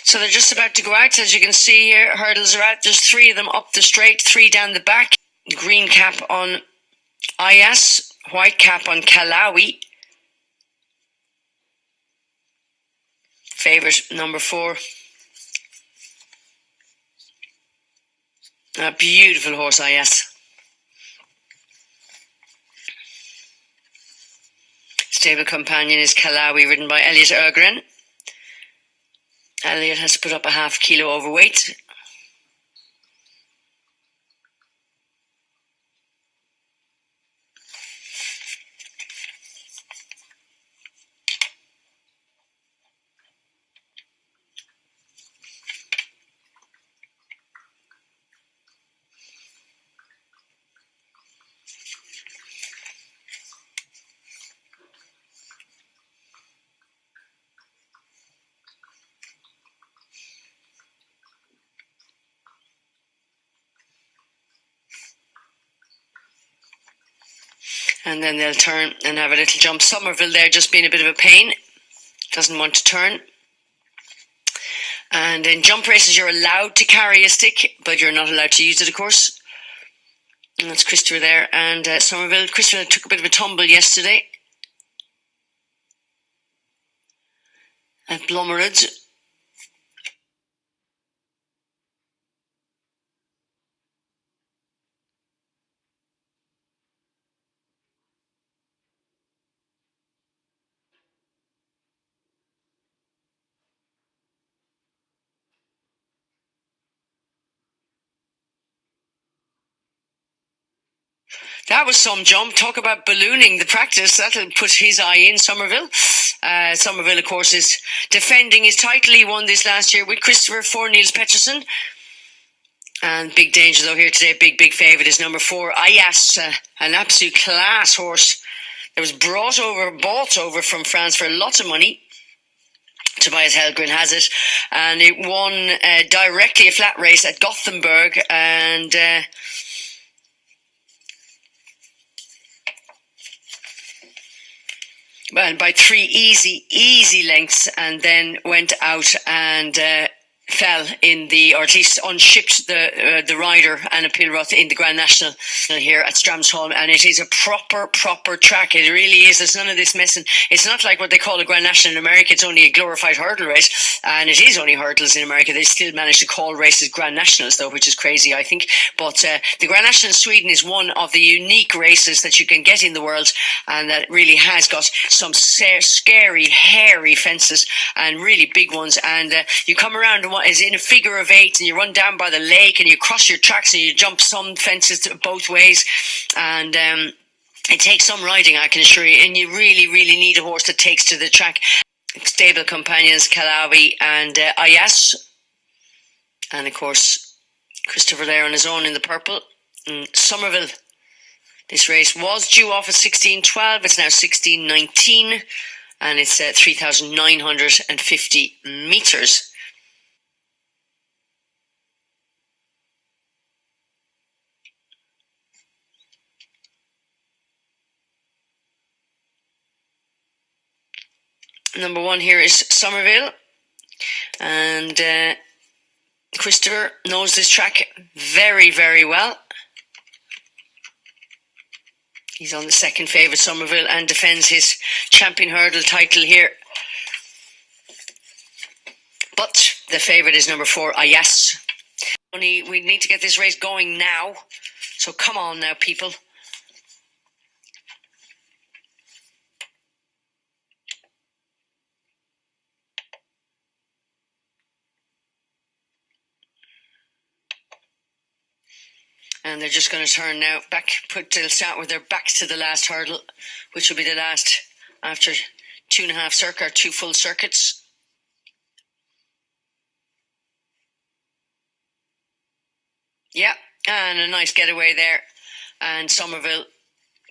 So they're just about to go out. As you can see here, hurdles are out. There's 3 of them up the straight, 3 down the back. Green cap on Ayas, white cap on Callawi. Favourite number 4. A beautiful horse, Ayas. Stable companion is Callawi, ridden by Elliot Callawi. Elliot has to put up a half kilo overweight. And then they'll turn and have a little jump. Somerville there just being a bit of a pain. Doesn't want to turn. And in jump races, you're allowed to carry a stick, but you're not allowed to use it, of course. And that's Christopher there. And Somerville. Christopher took a bit of a tumble yesterday at Blommerud. That was some jump. Talk about ballooning the practice. That'll put his eye in, Somerville. Somerville, of course, is defending his title. He won this last year with Christopher for Niels Pettersson. And big danger, though, here today. Big favourite is number 4, Ayas. An absolute class horse that was bought over from France for lots of money. Tobias Helgren has it. And it won directly a flat race at Gothenburg. And... well, by 3 easy lengths, and then went out and fell in or at least unshipped the rider Anna Pilroth in the Grand National here at Stramshall, and it is a proper track. It really is. There's none of this messing. It's not like what they call a Grand National in America. It's only a glorified hurdle race, and it is only hurdles in America. They still manage to call races Grand Nationals, though, which is crazy, I think. But the Grand National in Sweden is one of the unique races that you can get in the world, and that really has got some scary, hairy fences and really big ones. And you come around and what is in a figure of 8, and you run down by the lake, and you cross your tracks, and you jump some fences both ways, and it takes some riding, I can assure you, and you really need a horse that takes to the track. Stable companions Callawi and Ayas, and of course Christopher there on his own in the purple. Somerville. This race was due off at 16:12. It's now 16:19, and it's 3,950 metres. Number 1 here is Somerville, and Christopher knows this track very well. He's on the second favourite, Somerville, and defends his champion hurdle title here. But the favourite is number 4, Ayas. We need to get this race going now, so come on now, people. And they're just going to turn now they'll start with their backs to the last hurdle, which will be the last after 2 full circuits. Yeah, and a nice getaway there. And Somerville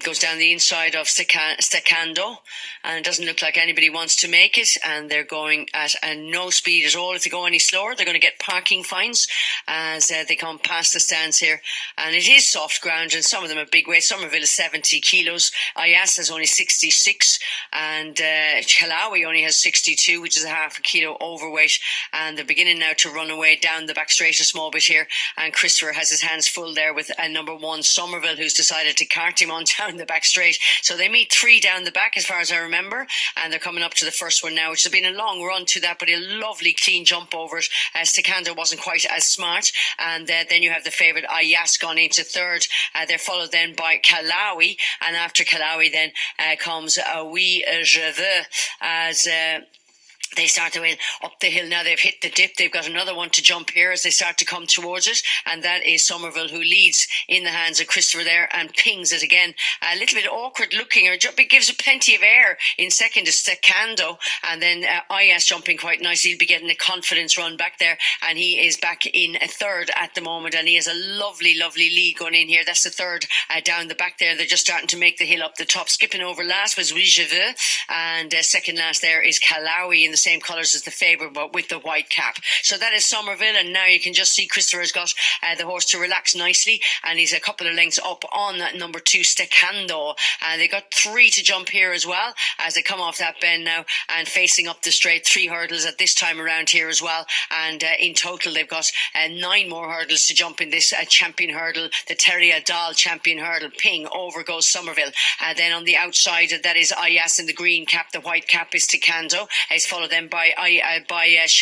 goes down the inside of Stacando, and it doesn't look like anybody wants to make it, and they're going at no speed at all. If they go any slower, they're going to get parking fines as they come past the stands here. And it is soft ground, and some of them are big weight. Somerville is 70 kilos. Ayas is only 66, and Callawi only has 62, which is a half a kilo overweight. And they're beginning now to run away down the back straight a small bit here. And Christopher has his hands full there with number 1 Somerville, who's decided to cart him on down the back straight. So they meet 3 down the back as far as I remember, and they're coming up to the first one now, which has been a long run to that, but a lovely clean jump over it. Stacando wasn't quite as smart, and then you have the favourite Ayas gone into third. They're followed then by Callawi, and after Callawi then comes Øvrevoll as they start to win up the hill now. They've hit the dip. They've got another one to jump here as they start to come towards it. And that is Somerville, who leads in the hands of Christopher there and pings it again. A little bit awkward looking, or it gives it plenty of air. In second is Stacando. And then Ayas jumping quite nicely. He'll be getting a confidence run back there. And he is back in third at the moment. And he has a lovely, lovely lead going in here. That's the third down the back there. They're just starting to make the hill up the top. Skipping over last was Øvrevoll. And second last there is Callawi in the same colours as the favourite, but with the white cap. So that is Somerville, and now you can just see Christopher's got the horse to relax nicely, and he's a couple of lengths up on that number 2 Stacando. They got 3 to jump here as well as they come off that bend now and facing up the straight. 3 hurdles at this time around here as well, and in total they've got 9 more hurdles to jump in this champion hurdle, the Terje Dahl champion hurdle. Ping, over goes Somerville. Then on the outside, that is Ayas in the green cap. The white cap is Stacando. He's followed then by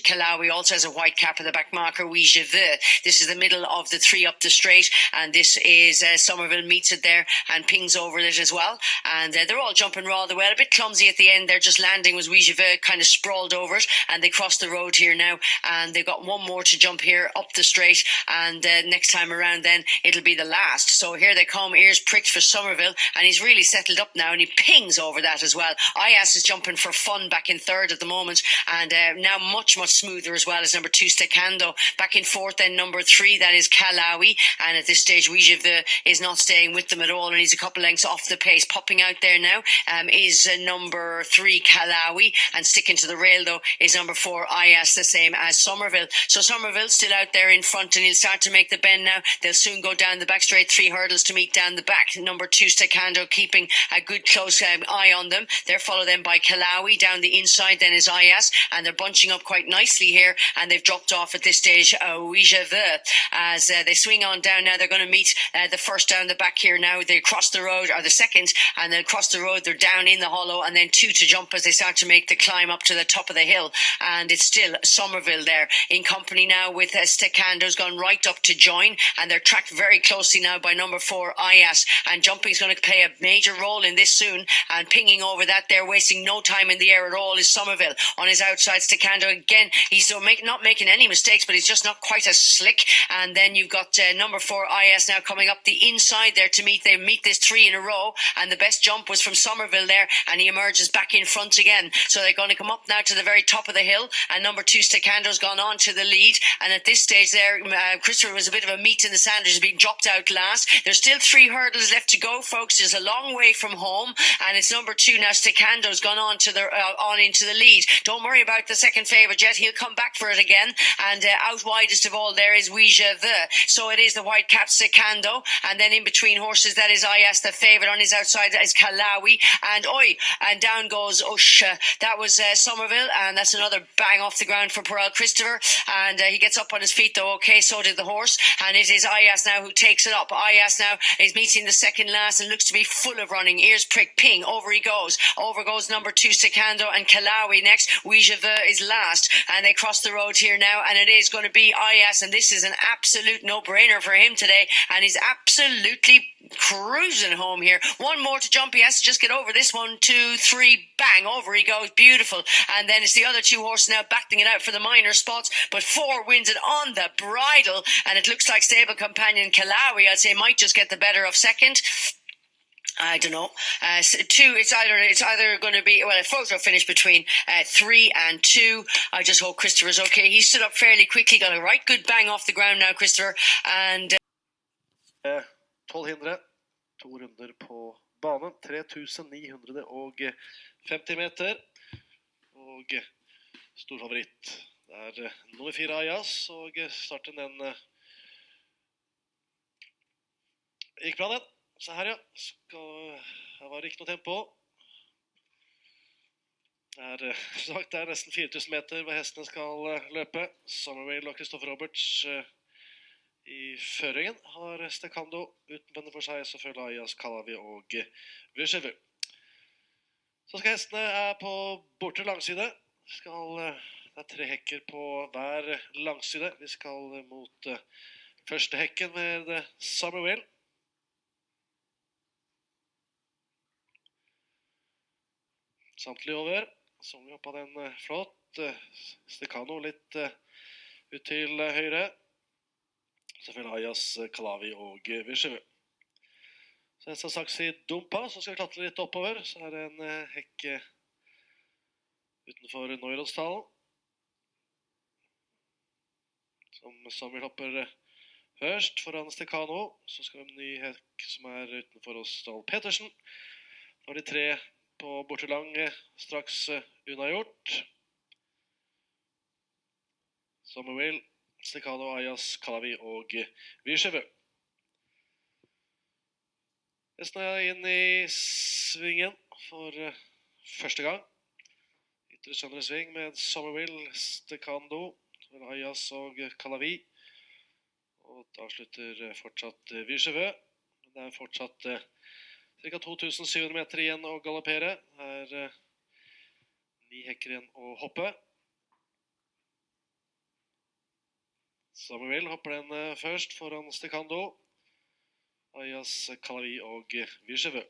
Callawi, also has a white cap at the back marker, Øvrevoll. This is the middle of the 3 up the straight, and this is Somerville meets it there and pings over it as well. And they're all jumping rather well. A bit clumsy at the end. They're just landing was Øvrevoll kind of sprawled over it, and they cross the road here now, and they've got 1 more to jump here up the straight, and next time around then it'll be the last. So here they come, ears pricked for Somerville, and he's really settled up now, and he pings over that as well. Ayas is jumping for fun back in third at the moment, and now much smoother as well as number 2 Stacando. Back in fourth then number 3, that is Callawi, and at this stage Øvrevoll is not staying with them at all, and he's a couple lengths off the pace. Popping out there now is number 3 Callawi, and sticking to the rail though is number 4 Ayas, the same as Somerville. So Somerville still out there in front, and he'll start to make the bend now. They'll soon go down the back straight. 3 hurdles to meet down the back. Number 2 Stacando keeping a good close eye on them. They're followed then by Callawi. Down the inside then is Ayas, and they're bunching up quite nicely here, and they've dropped off at this stage Øvrevoll as they swing on down now. They're going to meet the first down the back here now. They cross the road, or the second, and then across the road they're down in the hollow, and then 2 to jump as they start to make the climb up to the top of the hill. And it's still Somerville there in company now with Stacando's gone right up to join, and they're tracked very closely now by number 4 Ayas, and jumping's going to play a major role in this soon, and pinging over that there, wasting no time in the air at all, is Somerville. On his outside, Stacando again, he's not making any mistakes, but he's just not quite as slick. And then you've got number 4 Ayas now coming up the inside there to meet. They meet this 3 in a row, and the best jump was from Somerville there, and he emerges back in front again. So they're going to come up now to the very top of the hill, and number 2 Stacando's gone on to the lead. And at this stage there, Christopher was a bit of a meat in the sand. He's been dropped out last. There's still 3 hurdles left to go, folks. There's a long way from home, and it's number 2 now Stacando's gone on to on into the lead. Don't worry about the second favourite yet. He'll come back for it again, and out widest of all there is Øvrevoll. So it is the white cap Stacando, and then in between horses that is Ayas, the favourite. On his outside that is Callawi, and and down goes Ush. That was Somerville, and that's another bang off the ground for Pearl Christopher, and he gets up on his feet though. Okay, so did the horse, and it is Ayas now who takes it up. Ayas now is meeting the second last and looks to be full of running. Ears prick, ping, over he goes. Over goes number 2 Stacando, and Callawi next. Øvrevoll is last, and they cross the road here now, and it is going to be Ayas, and this is an absolute no-brainer for him today, and he's absolutely cruising home here. 1 more to jump. He has to just get over this. 1, 2, 3, bang, over he goes. Beautiful. And then it's the other 2 horses now battling it out for the minor spots, but 4 wins it on the bridle, and it looks like stable companion Callawi, I'd say, might just get the better of second. I don't know. 2, it's either going to be, well, a photo finish between 3 and 2. I just hope Christopher's okay. He stood up fairly quickly, got a right good bang off the ground now, Christopher, and... Told him that. 2 runder på banen. 3950 meter. Og stor favoritt. Det nummer 4 Ayas, og starten den gikk bra den. Så her ja, her var det ikke noe tempo. Det nesten 4000 meter hvor hestene skal løpe. Summervale og Christopher Roberts i føringen har Stekando uten bønner for seg, så følger Elliot Callawi og Øvrevoll. Så skal hestene på bortre langside. Det 3 hekker på hver langside. Vi skal mot første hekken med Summervale. Samtlig over. Så vi hoppet den flott. Stekando litt ut til høyre. Selvfølgelig Elliot Callawi og Øvrevoll. Så en saks i dumpa, så skal vi klatre litt oppover. Så det en hekk utenfor Neuroddsdalen. Som vi hopper først foran Stekano. Så skal vi ha en ny hekk som utenfor oss Dahl Petersen. Nå de 3 på bortre lang straks unnagjort. Summervale, Stekano, Elliot Callawi og Øvrevoll. Hestene inn i svingen for første gang. Ytre søndre sving med Summervale, Stekando, Elliot og Callawi. Og avslutter fortsatt Øvrevoll. Det fortsatt ca. 2700 meter igjen å galoppere. Det 9 hekker igjen å hoppe. Summervale hopper den først foran Stekando. Elliot Callawi og Øvrevoll.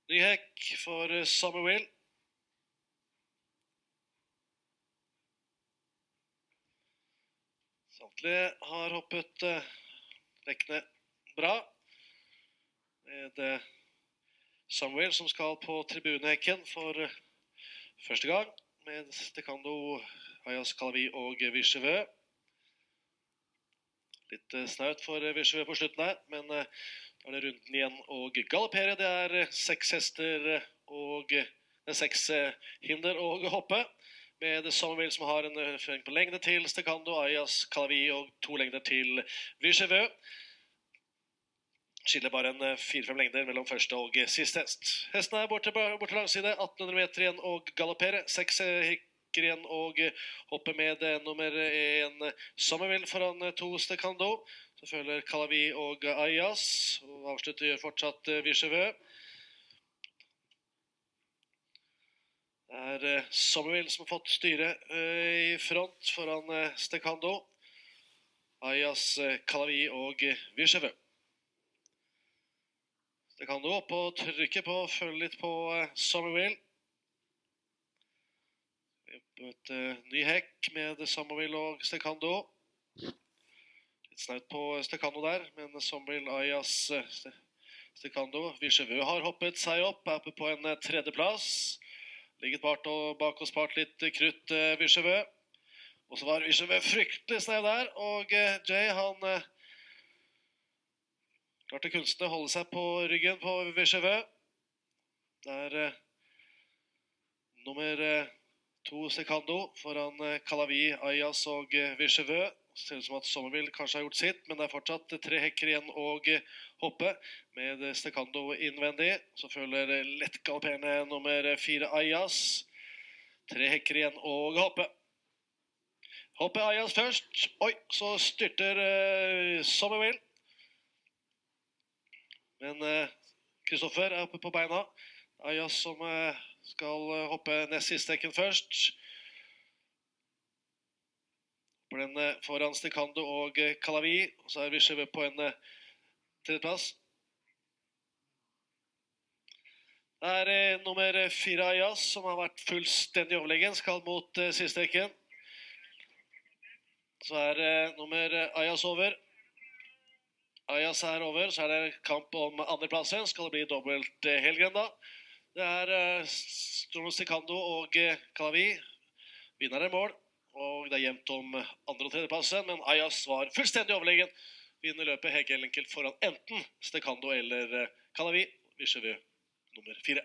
Ny hekk for Summervale. Samtlige har hoppet rekkene bra. Med Summervale som skal på tribunehekken for første gang. Med Stekando, Elliot Callawi og Øvrevoll. Litt snaut for Øvrevoll på slutten her, men da det runden igjen å galoppere. Det 6 hester og 6 hinder å hoppe. Med Summervale som har en føring på lengde til Stekando, Elliot Callawi og 2 lengder til Øvrevoll. Skiller bare en 4-5 lengder mellom første og siste hest. Hestene borte langside, 1800 meter igjen å galoppere. 6 hekker igjen og hoppe med nummer 1 Summervale foran 2 Stekando. Så følger Callawi og Elliot, og avslutter fortsatt Øvrevoll. Det Summervale som har fått styre i front foran Stekando. Elliot Callawi og Øvrevoll. Stekando opp og trykke på, følge litt på Summervale. Et ny hekk med Summervale og Stekando. Litt snaut på Stekando der, men Summervale, Elliot, Stekando. Øvrevoll har hoppet seg opp, oppe på en 3. plass. Ligget bak og spart litt krutt Øvrevoll. Og så var Øvrevoll fryktelig snau der, og Jay han klarte kunstene å holde seg på ryggen på Øvrevoll. Det nummer 2 Stekando foran Callawi, Elliot og Øvrevoll. Det ser ut som at Summervale kanskje har gjort sitt, men det fortsatt 3 hekker igjen å hoppe med Stekando innvendig. Så følger lett galopperende nummer 4 Elliot. 3 hekker igjen å hoppe. Hopper Elliot først. Oi, så styrter Summervale. Men Christopher oppe på beina. Elliot som skal hoppe nest siste hekken først. Hopper den foran Stekando og Callawi. Og så Øvrevoll på en 3. plass. Det nummer 4 Elliot som har vært fullstendig overlegen. Skal mot siste hekken. Så nummer Elliot over. Elliot over, så det kamp om andreplassen. Skal det bli dobbelt helgren da. Det Stekando og Callawi. Vinner mål. og det jevnt om andre- og tredjeplasset, men Ayas var fullstendig overlegen. Vinner løpet helt enkelt foran enten Stekando eller Callawi, Vichy nummer 4.